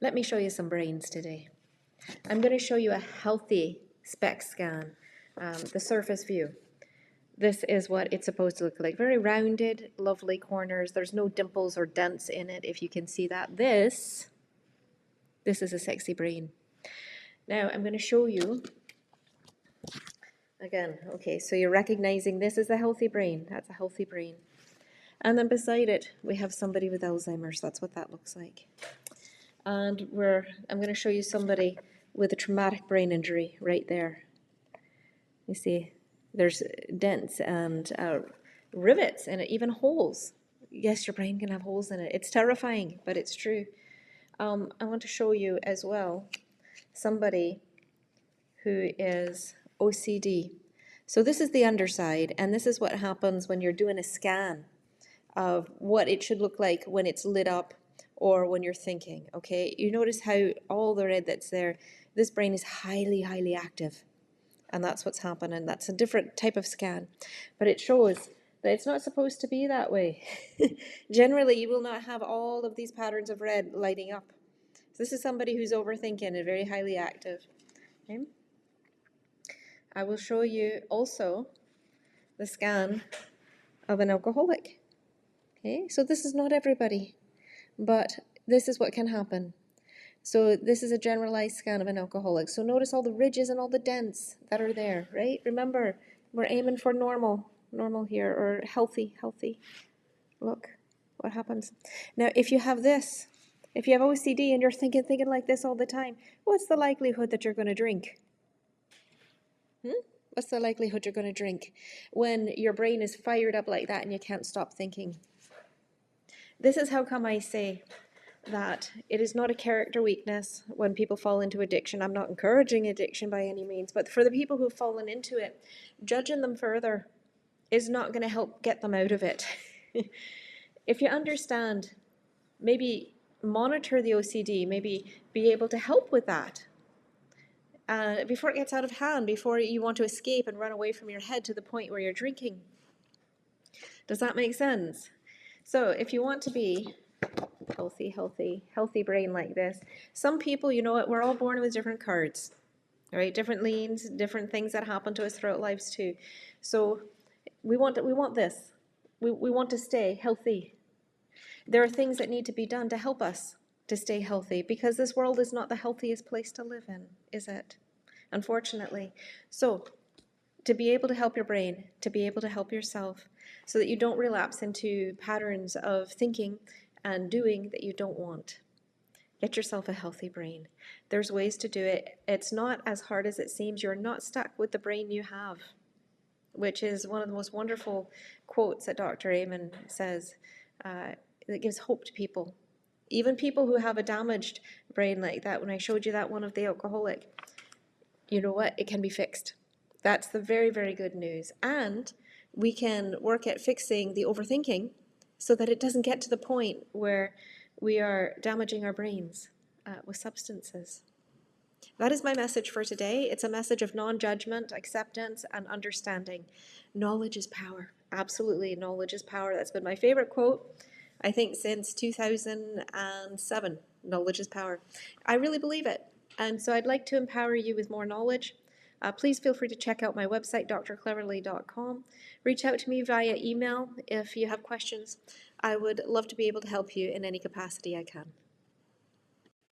Let me show you some brains today. I'm going to show you a healthy SPECT scan, the surface view. This is what it's supposed to look like. Very rounded, lovely corners. There's no dimples or dents in it, if you can see that. This is a sexy brain. Now, I'm going to show you, again, okay, so you're recognizing this is a healthy brain. That's a healthy brain. And then beside it, we have somebody with Alzheimer's. That's what that looks like. And I'm going to show you somebody with a traumatic brain injury right there. You see, there's dents and rivets and even holes. Yes, your brain can have holes in it. It's terrifying, but it's true. I want to show you as well somebody who is OCD. So this is the underside, and this is what happens when you're doing a scan of what it should look like when it's lit up or when you're thinking, okay? You notice how all the red that's there, this brain is highly, highly active. And that's what's happening. That's a different type of scan. But it shows that it's not supposed to be that way. Generally, you will not have all of these patterns of red lighting up. So this is somebody who's overthinking and very highly active. Okay? I will show you also the scan of an alcoholic. Okay, so this is not everybody, but this is what can happen. So this is a generalized scan of an alcoholic. So notice all the ridges and all the dents that are there, right? Remember, we're aiming for normal here, or healthy. Look what happens. Now, if you have this, if you have OCD and you're thinking like this all the time, what's the likelihood that you're going to drink? What's the likelihood you're going to drink when your brain is fired up like that and you can't stop thinking? This is how come I say that it is not a character weakness when people fall into addiction. I'm not encouraging addiction by any means, but for the people who've fallen into it, judging them further is not going to help get them out of it. If you understand, maybe monitor the OCD, maybe be able to help with that. Before it gets out of hand, before you want to escape and run away from your head to the point where you're drinking. Does that make sense? So if you want to be healthy brain like this, some people, you know what, we're all born with different cards, right? Different leans, different things that happen to us throughout lives too. So we want this. We want to stay healthy. There are things that need to be done to help us to stay healthy, because this world is not the healthiest place to live in, is it? Unfortunately. So to be able to help your brain, to be able to help yourself, so that you don't relapse into patterns of thinking and doing that you don't want. Get yourself a healthy brain. There's ways to do it. It's not as hard as it seems. You're not stuck with the brain you have, which is one of the most wonderful quotes that Dr. Hmmm says, that gives hope to people. Even people who have a damaged brain like that, when I showed you that one of the alcoholic, you know what? It can be fixed. That's the very, very good news. And we can work at fixing the overthinking so that it doesn't get to the point where we are damaging our brains with substances. That is my message for today. It's a message of non-judgment, acceptance, and understanding. Knowledge is power. Absolutely, knowledge is power. That's been my favorite quote, I think, since 2007. Knowledge is power. I really believe it. And so I'd like to empower you with more knowledge. Please feel free to check out my website, drcleverly.com. Reach out to me via email if you have questions. I would love to be able to help you in any capacity I can.